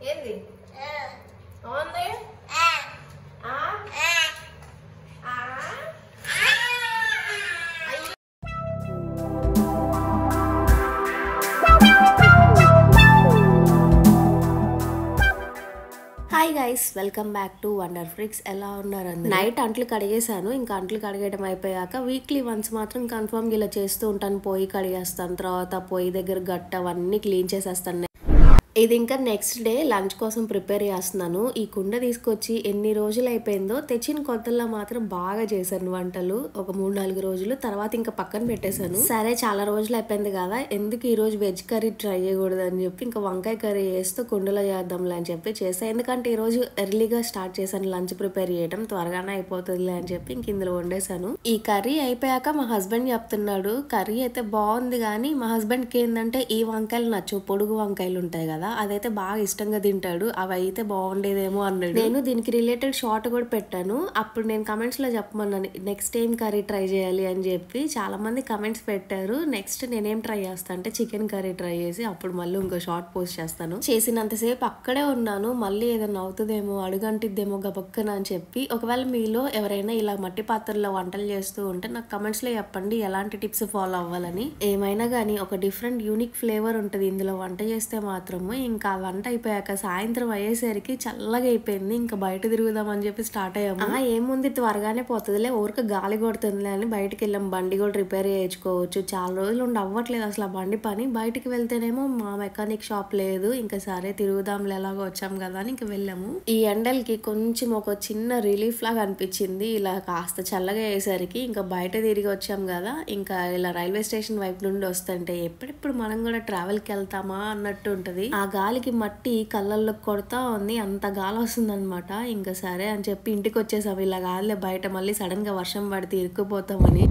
ఏంది only hi guys, welcome back to wonder ఫ్రిక్స్. ఎలా ఉన్నారు? నైట్ అంట్లు కడిగేసాను. ఇంకా అంట్లు కడిగేయడం అయిపోయాక వీక్లీ వన్స్ మాత్రం కన్ఫర్మ్ ఇలా చేస్తూ ఉంటాను. పొయ్యి కడిగేస్తాను, తర్వాత పొయ్యి దగ్గర గట్ట అవన్నీ క్లీన్ చేసేస్తాను. ఇది ఇంకా నెక్స్ట్ డే లంచ్ కోసం ప్రిపేర్ చేస్తున్నాను. ఈ కుండ తీసుకొచ్చి ఎన్ని రోజులు అయిపోయిందో, తెచ్చిన కొత్తల్లో మాత్రం బాగా చేశాను వంటలు. ఒక 3-4 రోజులు తర్వాత ఇంకా పక్కన పెట్టేశాను. సరే చాలా రోజులు అయిపోయింది కదా, ఎందుకు ఈ రోజు వెజ్ కర్రీ ట్రై చేయకూడదు అని చెప్పి ఇంకా వంకాయ కర్రీ చేస్తూ కుండలో చేద్దాంలే అని చెప్పి చేసాను. ఎందుకంటే ఈ రోజు ఎర్లీగా స్టార్ట్ చేశాను లంచ్ ప్రిపేర్ చేయడం, త్వరగానే అయిపోతుందిలే అని చెప్పి ఇంక ఇందులో వండేశాను. ఈ కర్రీ అయిపోయాక మా హస్బెండ్ చెప్తున్నాడు, కర్రీ అయితే బాగుంది కానీ మా హస్బెండ్కి ఏంటంటే ఈ వంకాయలు నచ్చు, పొడుగు వంకాయలు ఉంటాయి కదా, అదైతే బాగా ఇష్టంగా తింటాడు. అవి అయితే బాగుండేదేమో అన్నాడు. నేను దీనికి రిలేటెడ్ షార్ట్ కూడా పెట్టాను. అప్పుడు నేను కమెంట్స్ లో చెప్పమన్నాను నెక్స్ట్ ఏం కర్రీ ట్రై చేయాలి అని చెప్పి. చాలా మంది కమెంట్స్ పెట్టారు. నెక్స్ట్ నేనేం ట్రై చేస్తాను అంటే చికెన్ కర్రీ ట్రై చేసి అప్పుడు మళ్ళీ ఇంకో షార్ట్ పోస్ట్ చేస్తాను. చేసినంతసేపు అక్కడే ఉన్నాను, మళ్ళీ ఏదైనా అవుతుందేమో, అడుగంటిద్దేమో గబక్కన అని చెప్పి. ఒకవేళ మీలో ఎవరైనా ఇలా మట్టి పాత్రలో వంటలు చేస్తూ ఉంటే నాకు కమెంట్స్ లో చెప్పండి ఎలాంటి టిప్స్ ఫాలో అవ్వాలని. ఏమైనా కానీ ఒక డిఫరెంట్ యూనిక్ ఫ్లేవర్ ఉంటుంది ఇందులో వంట చేస్తే మాత్రము. ఇంకా వంట అయిపోయాక సాయంత్రం అయ్యేసరికి చల్లగా అయిపోయింది. ఇంకా బయట తిరుగుదాం అని చెప్పి స్టార్ట్ అయ్యాము. ఏముంది త్వరగానే పోతుందిలే, ఊరికి గాలి కొడుతుందిలే అని బయటకు వెళ్ళాం. బండి కూడా రిపేర్ చేయించుకోవచ్చు. చాలా రోజులు ఉండి అవ్వట్లేదు అసలు ఆ బండి పని. బయటకు వెళ్తేనేమో మా మెకానిక్ షాప్ లేదు. ఇంకా సరే తిరుగుదాంలే, ఎలాగో వచ్చాం కదా అని ఇంకా వెళ్ళాము. ఈ ఎండలకి కొంచెం ఒక చిన్న రిలీఫ్ లాగా అనిపించింది ఇలా కాస్త చల్లగా అయ్యేసరికి. ఇంకా బయట తిరిగి వచ్చాం కదా, ఇంకా ఇలా రైల్వే స్టేషన్ వైపు నుండి వస్తుంటే ఎప్పుడెప్పుడు మనం కూడా ట్రావెల్కి వెళ్తామా అన్నట్టు ఉంటది. ఆ గాలికి మట్టి కళ్ళల్లో కొడతా ఉంది, అంత గాలి వస్తుంది అనమాట. ఇంకా సరే అని చెప్పి ఇంటికి వచ్చేసాము. ఇలా గాలిలో బయట మళ్ళీ సడన్ గా వర్షం పడితే ఇరుక్కుపోతామని.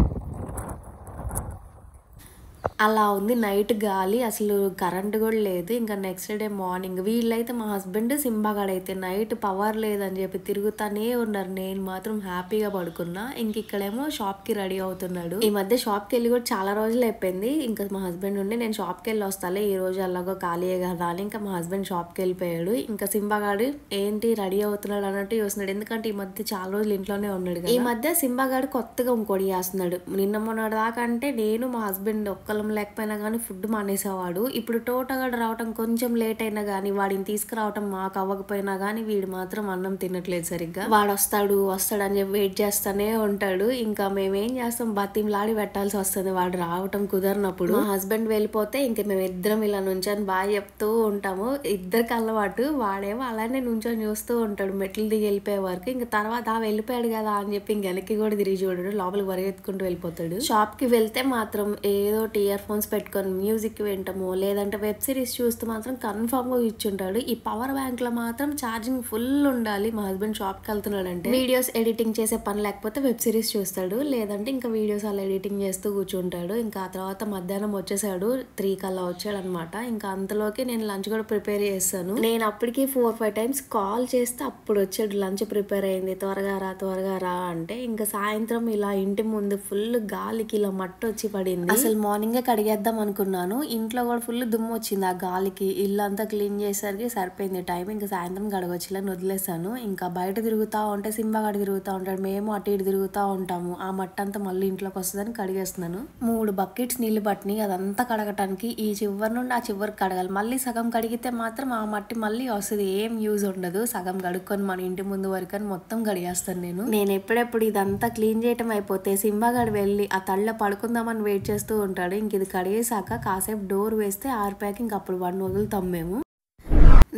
అలా ఉంది నైట్ గాలి, అసలు కరెంట్ కూడా లేదు. ఇంకా నెక్స్ట్ డే మార్నింగ్ వీళ్ళైతే మా హస్బెండ్ సింబాగాడైతే నైట్ పవర్ లేదని చెప్పి తిరుగుతానే ఉన్నారు. నేను మాత్రం హ్యాపీగా పడుకున్నా. ఇంక ఇక్కడేమో షాప్ కి రెడీ అవుతున్నాడు. ఈ మధ్య షాప్ కి వెళ్ళి కూడా చాలా రోజులు అయిపోయింది. ఇంకా మా హస్బెండ్ ఉండి నేను షాప్ కి వెళ్ళి వస్తాలే, ఈ రోజు అలాగో ఖాళీయే కదా అని ఇంకా మా హస్బెండ్ షాప్ కి వెళ్ళిపోయాడు. ఇంకా సింబాగాడు ఏంటి రెడీ అవుతున్నాడు అన్నట్టు చూస్తున్నాడు. ఎందుకంటే ఈ మధ్య చాలా రోజులు ఇంట్లోనే ఉన్నాడు కదా. ఈ మధ్య సింబాగాడు కొత్తగా ఇంకోటి చేస్తున్నాడు. నిన్న మొన్నటి దాకా అంటే నేను మా హస్బెండ్ ఒక్కలం లేకపోయినా కానీ ఫుడ్ మానేసేవాడు. ఇప్పుడు టోటగా రావటం కొంచెం లేట్ అయినా కానీ, వాడిని తీసుకురావటం మాకు అవ్వకపోయినా కానీ వీడు మాత్రం అన్నం తినట్లేదు సరిగ్గా. వాడు వస్తాడు అని చెప్పి వెయిట్ చేస్తానే ఉంటాడు. ఇంకా మేమేం చేస్తాం, బతిమలాడి పెట్టాల్సి వస్తుంది వాడు రావటం కుదరనప్పుడు. మా హస్బెండ్ వెళ్ళిపోతే ఇంకా మేము ఇద్దరం ఇలా నుంచొని బాగా చెప్తూ ఉంటాము. ఇద్దరికి అలవాటు. వాడేమో అలానే నుంచొని చూస్తూ ఉంటాడు మెట్లు దిగి వెళ్ళిపోయే వరకు. ఇంకా తర్వాత వెళ్ళిపోయాడు కదా అని చెప్పి ఇంక వెనక్కి కూడా తిరిగి చూడడు, లోపలికి పరిగెత్తుకుంటూ వెళ్ళిపోతాడు. షాప్ కి వెళ్తే మాత్రం ఏదో ఇయర్ ఫోన్స్ పెట్టుకొని మ్యూజిక్ వింటాము, లేదంటే వెబ్ సిరీస్ చూస్తూ మాత్రం కన్ఫర్మ్ గా ఇచ్చుంటాడు. ఈ పవర్ బ్యాంక్ లో మాత్రం ఛార్జింగ్ ఫుల్ ఉండాలి. మా హస్బెండ్ షాప్ కి వెళ్తున్నాడు అంటే వీడియోస్ ఎడిటింగ్ చేసే పని లేకపోతే వెబ్ సిరీస్ చూస్తాడు, లేదంటే ఇంకా వీడియోస్ అలా ఎడిటింగ్ చేస్తూ కూర్చుంటాడు. ఇంకా ఆ తర్వాత మధ్యాహ్నం వచ్చేసాడు, 3 కల్లా వచ్చాడు అనమాట. ఇంకా అంతలోకి నేను లంచ్ కూడా ప్రిపేర్ చేస్తాను. నేను అప్పటికి 4-5 టైమ్స్ కాల్ చేస్తే అప్పుడు వచ్చాడు, లంచ్ ప్రిపేర్ అయింది, త్వరగా రా అంటే. ఇంకా సాయంత్రం ఇలా ఇంటి ముందు ఫుల్ గాలికి ఇలా మట్టి వచ్చి పడింది. అసలు మార్నింగ్ కడిగేద్దాం అనుకున్నాను, ఇంట్లో కూడా ఫుల్ దుమ్ము వచ్చింది ఆ గాలికి. ఇల్లంతా క్లీన్ చేసరికి సరిపోయింది టైం. ఇంకా సాయంత్రం గడగొచ్చి ఇలా వదిలేసాను. ఇంకా బయట తిరుగుతా ఉంటే సింబాగాడు తిరుగుతూ ఉంటాడు, మేము అటు ఇటు తిరుగుతూ ఉంటాము. ఆ మట్టి అంతా మళ్ళీ ఇంట్లోకి వస్తుందని కడిగేస్తున్నాను. 3 బకెట్స్ నీళ్లు పట్టినాయి అదంతా కడగటానికి. ఈ చివరి నుండి ఆ చివరికి కడగాలి. మళ్ళీ సగం కడిగితే మాత్రం ఆ మట్టి మళ్ళీ వస్తుంది, ఏం యూజ్ ఉండదు. సగం కడుక్కొని మన ఇంటి ముందు వరకు అని మొత్తం కడిగేస్తాను నేను ఎప్పుడెప్పుడు ఇదంతా క్లీన్ చేయటం అయిపోతే సింబాగాడు వెళ్ళి ఆ తళ్ళ పడుకుందామని వెయిట్ చేస్తూ ఉంటాడు. ఇంక ఇది కడిగేసాక కాసేపు డోర్ వేస్తే ఆరిపోయాక ఇంక అప్పుడు వాడిని వదులుతాం మేము.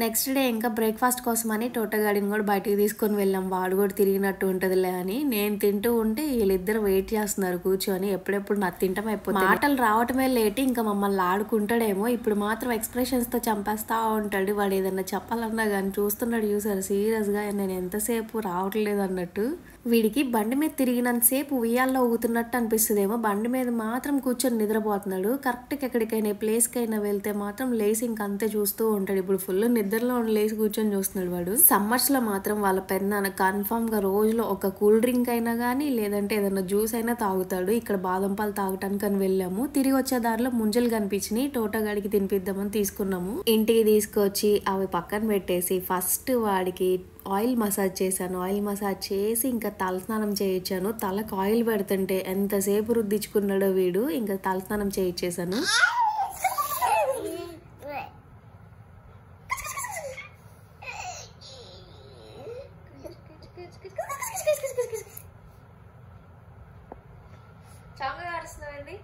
నెక్స్ట్ డే ఇంకా బ్రేక్ఫాస్ట్ కోసమని టోటగాడిని కూడా బయటికి తీసుకొని వెళ్ళాం. వాడు కూడా తిరిగినట్టు ఉంటదిలే అని. నేను తింటూ ఉంటే వీళ్ళిద్దరు వెయిట్ చేస్తున్నారు కూర్చొని, ఎప్పుడెప్పుడు నాకు తింటాం అయిపోతుంది. మాటలు రావటమే లేట్, ఇంకా మమ్మల్ని ఆడుకుంటాడేమో. ఇప్పుడు మాత్రం ఎక్స్ప్రెషన్స్ తో చంపేస్తా ఉంటాడు. వాడు ఏదన్నా చెప్పాలన్నా కానీ చూస్తున్నాడు చూసారు సీరియస్ గా, నేను ఎంతసేపు రావట్లేదు అన్నట్టు. వీడికి బండి మీద తిరిగినంతసేపు ఉయ్యాల్లో ఊగుతున్నట్టు అనిపిస్తుందేమో, బండి మీద మాత్రం కూర్చొని నిద్రపోతున్నాడు. కరెక్ట్గా ఎక్కడికైనా ప్లేస్కైనా వెళ్తే మాత్రం లేసి ఇంకంతే చూస్తూ ఉంటాడు. ఇప్పుడు ఫుల్ నిద్రలో లేసి కూర్చొని చూస్తున్నాడు వాడు. సమ్మర్స్లో మాత్రం వాళ్ళ పెద్దనాన్న కన్ఫామ్గా రోజులో ఒక కూల్ డ్రింక్ అయినా కానీ లేదంటే ఏదైనా జ్యూస్ అయినా తాగుతాడు. ఇక్కడ బాదం పాలు తాగటానికి అని వెళ్ళాము. తిరిగి వచ్చే దారిలో ముంజలు కనిపించినాయి, తోటగాడికి తినిపిద్దామని తీసుకున్నాము. ఇంటికి తీసుకొచ్చి అవి పక్కన పెట్టేసి ఫస్ట్ వాడికి ఆయిల్ మసాజ్ చేశాను. ఆయిల్ మసాజ్ చేసి ఇంకా తలస్నానం చేయించాను. తలకు ఆయిల్ పెడుతుంటే ఎంతసేపు రుద్దించుకున్నాడో వీడు. ఇంకా తలస్నానం చేయించేశాను. చాంగా అరుస్తున్నావండి,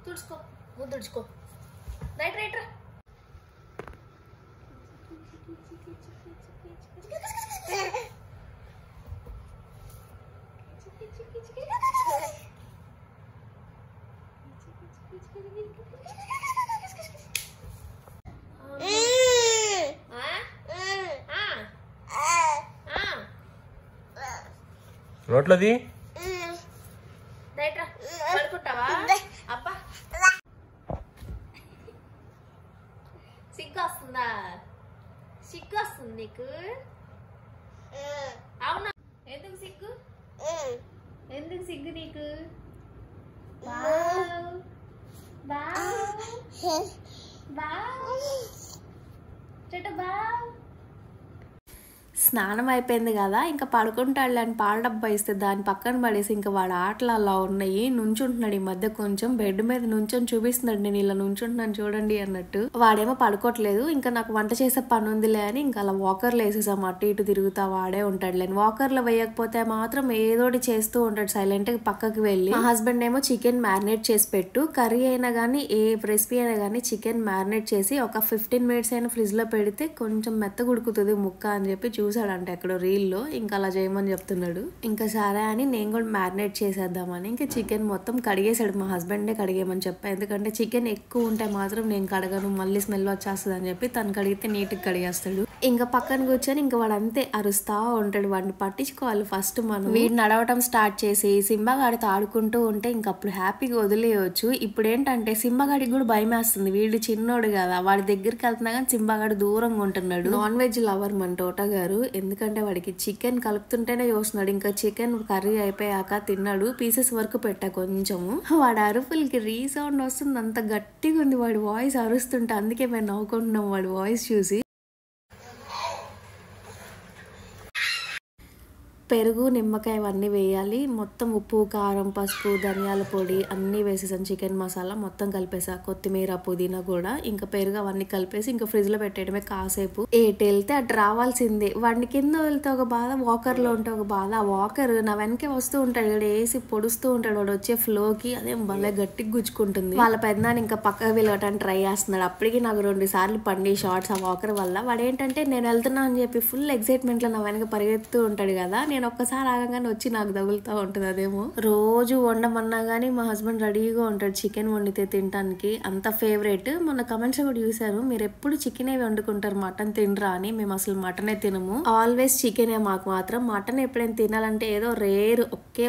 తుడుచుకో, ముందు తుడుచుకో. రైట్ రైట్ రా. నోట్లోది రైట్ రా, పడుకుంటావా? అబ్బా సిగ్గు వస్తుందా? సిగ్గు వస్తుంది నీకు? అవునా? ఎందుకు సిగ్గు? ఎందుకు సిగ్గు నీకు? స్నానం అయిపోయింది కదా, ఇంకా పడుకుంటాడు అని పాల డబ్బా ఇస్తే దాని పక్కన పడేసి ఇంకా వాడు ఆటలు అలా ఉన్నాయి. నుంచుంటున్నాడు ఈ మధ్య, కొంచెం బెడ్ మీద నుంచొని చూపిస్తున్నాడు, నేను ఇలా నుంచుంటున్నాను చూడండి అన్నట్టు. వాడేమో పడుకోవట్లేదు. ఇంకా నాకు వంట చేసే పని ఉందిలే అని ఇంకా అలా వాకర్లో వేసేసాము. అటు ఇటు తిరుగుతా వాడే ఉంటాడు లేని. వాకర్లో వేయకపోతే మాత్రం ఏదోటి చేస్తూ ఉంటాడు సైలెంట్ గా పక్కకి వెళ్ళి. మా హస్బెండ్ ఏమో చికెన్ మ్యారినేట్ చేసి పెట్టు, కర్రీ అయినా కానీ ఏ రెసిపీ అయినా కానీ చికెన్ మ్యారినేట్ చేసి ఒక 15 minutes అయినా ఫ్రిడ్జ్ లో పెడితే కొంచెం మెత్తగా ఉడుకుతుంది ముక్క అని చెప్పి చూసాడంటే ఎక్కడో రీల్లో. ఇంకా అలా చేయమని చెప్తున్నాడు. ఇంకా సరే అని నేను కూడా మ్యారినేట్ చేసేద్దామని ఇంకా చికెన్ మొత్తం కడిగేసాడు. మా హస్బెండే కడిగేయమని చెప్పా, ఎందుకంటే చికెన్ ఎక్కువ ఉంటే మాత్రం నేను కడగను, మళ్ళీ స్మెల్ వచ్చేస్తుంది అని చెప్పి తను కడిగితే నీట్గా కడిగేస్తాడు. ఇంకా పక్కన కూర్చొని ఇంకా వాడు అంతే అరుస్తా ఉంటాడు. వాడిని పట్టించుకోవాలి ఫస్ట్ మనం. వీడు నడవటం స్టార్ట్ చేసి సింబగాడితో ఆడుకుంటూ ఉంటే ఇంకా అప్పుడు హ్యాపీగా వదిలేయవచ్చు. ఇప్పుడు ఏంటంటే సింబగాడికి కూడా భయం వేస్తుంది, వీడు చిన్నోడు కదా, వాడి దగ్గరికి వెళ్తున్నా కానీ సింబగాడు దూరంగా ఉంటున్నాడు. నాన్ వెజ్ లవర్ మన తోట గారు, ఎందుకంటే వాడికి చికెన్ కలుపుతుంటేనే చూస్తున్నాడు. ఇంకా చికెన్ కర్రీ అయిపోయాక తిన్నాడు, పీసెస్ వరకు పెట్టా కొంచెము. వాడు అరుపులకి రీసౌండ్ వస్తుంది, అంత గట్టిగా ఉంది వాడి వాయిస్ అరుస్తుంటే. అందుకే మేము నవ్వుకుంటున్నాం వాడి వాయిస్ చూసి. పెరుగు నిమ్మకాయ అవన్నీ వేయాలి. మొత్తం ఉప్పు కారం పసుపు ధనియాల పొడి అన్నీ వేసేసాను. చికెన్ మసాలా మొత్తం కలిపేసా, కొత్తిమీర పుదీనా కూడా. ఇంకా పెరుగు అవన్నీ కలిపేసి ఇంకా ఫ్రిడ్జ్ లో పెట్టేయడమే కాసేపు. ఎటు వెళ్తే అటు రావాల్సిందే. వాడిని కింద వెళ్తే ఒక బాధ, వాకర్ లో ఉంటే ఒక బాధ. ఆ వాకర్ నా వెనకే వస్తూ ఉంటాడు, ఇక్కడ వేసి పొడుస్తూ ఉంటాడు. వాడు వచ్చే ఫ్లోకి అదేం భలే గట్టిగా గుచ్చుకుంటుంది. వాళ్ళ పెద్దనాన్ని ఇంకా పక్కకు వెళ్ళటానికి ట్రై చేస్తున్నాడు. అప్పటికి నాకు 2 సార్లు పండి షార్ట్స్ ఆ వాకర్ వల్ల. వాడు ఏంటంటే నేను వెళ్తున్నా అని చెప్పి ఫుల్ ఎక్సైట్మెంట్ లో నా వెనక పరిగెత్తూ ఉంటాడు కదా, నేను ఒక్కసారి ఆగగానే వచ్చి నాకు తగులుతూ ఉంటుంది. అదేమో రోజు వండమన్నా కానీ మా హస్బెండ్ రెడీగా ఉంటాడు చికెన్ వండితే తినడానికి, అంత ఫేవరెట్. మొన్న కమెంట్స్ కూడా చూసారు, మీరు ఎప్పుడు చికెనే వండుకుంటారు మటన్ తినరా అని. మేము అసలు మటనే తినము, ఆల్వేస్ చికెనే. మాకు మాత్రం మటన్ ఎప్పుడైనా తినాలంటే ఏదో రేర్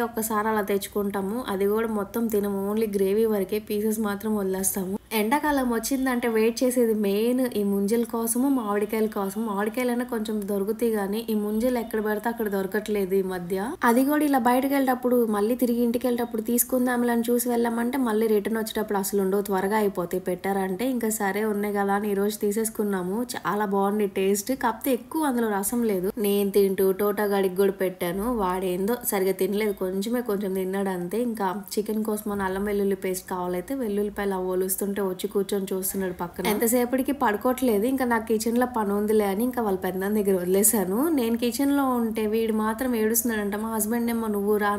ఒక్కసారి అలా తెచ్చుకుంటాము, అది కూడా మొత్తం తినము, ఓన్లీ గ్రేవీ వరకే, పీసెస్ మాత్రం వదిలేస్తాము. ఎండాకాలం వచ్చిందంటే వెయిట్ చేసేది మెయిన్ ఈ ముంజల కోసము, మామిడికాయల కోసం. మామిడికాయలైనా కొంచెం దొరుకుతాయి కానీ ఈ ముంజలు ఎక్కడ పెడితే అక్కడ దొరకట్లేదు ఈ మధ్య. అది కూడా ఇలా బయటకు వెళ్ళేటప్పుడు మళ్ళీ తిరిగి ఇంటికి వెళ్ళేటప్పుడు తీసుకుందాంలని చూసి వెళ్ళామంటే మళ్ళీ రిటర్న్ వచ్చేటప్పుడు అసలు ఉండవు, త్వరగా అయిపోతాయి పెట్టారంటే. ఇంకా సరే ఉన్నాయి కదా అని ఈ రోజు తీసేసుకున్నాము. చాలా బాగుంది టేస్ట్, కాకపోతే ఎక్కువ అందులో రసం లేదు. నేను తింటూ తోటగాడికి కూడా పెట్టాను, వాడేందో సరిగా తినలేదు, కొంచెం తిన్నాడు అంతే. ఇంకా చికెన్ కోసం అల్లం వెల్లుల్లి పేస్ట్ కావాలైతే వెల్లుల్లిపాయలు ఒలుస్తుంటే వచ్చి కూర్చొని చూస్తున్నాడు పక్కన. ఎంతసేపటికి పడుకోవట్లేదు. ఇంకా నాకు కిచెన్ లో పని ఉందిలే అని ఇంకా వాళ్ళ పెద్ద దగ్గర వదిలేసాను. నేను కిచెన్ లో ఉంటే వీడు మాత్రం ఏడుస్తున్నాడంట. మా హస్బెండ్ ఏమో నువ్వు రా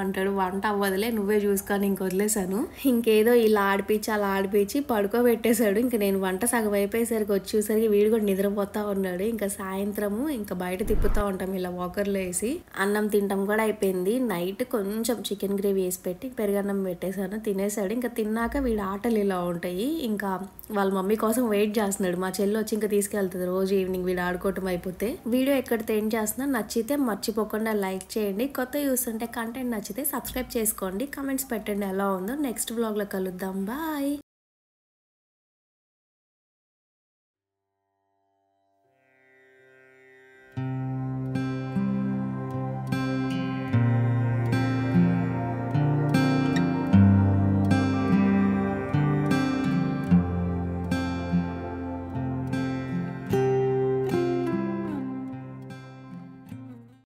అంటాడు, వంట అవ్వదులే నువ్వే చూసుకొని ఇంక వదిలేసాను. ఇంకేదో ఇలా ఆడిపించి పడుకోబెట్టేశాడు. ఇంకా నేను వంట సగం అయిపోయేసరికి వచ్చేసరికి వీడు కూడా నిద్రపోతా ఉన్నాడు. ఇంకా సాయంత్రము ఇంకా బయట తిప్పుతా ఉంటాం ఇలా వాకర్లో వేసి. అన్నం తింటాం కూడా అయిపోయింది. నైట్ కొంచెం చికెన్ గ్రేవీ వేసి పెట్టి పెరుగన్నం పెట్టేశాను, తినేసాడు. ఇంకా తిన్నాక వీడు ఆటలు ఇలా ఉంటాయి. ఉంటాయి. ఇంకా వాళ్ళ మమ్మీ కోసం వెయిట్ చేస్తున్నాడు. మా చెల్లి వచ్చి ఇంకా తీసుకెళ్తుంది రోజు ఈవినింగ్ వీడు ఆడుకోవటం అయిపోతే. వీడియో ఎక్కడితో ఏం చేస్తున్నా నచ్చితే మర్చిపోకుండా లైక్ చేయండి. కొత్త చూస్తుంటే కంటెంట్ నచ్చితే సబ్స్క్రైబ్ చేసుకోండి. కమెంట్స్ పెట్టండి ఎలా ఉందో. నెక్స్ట్ వ్లాగ్లో కలుద్దాం. బాయ్.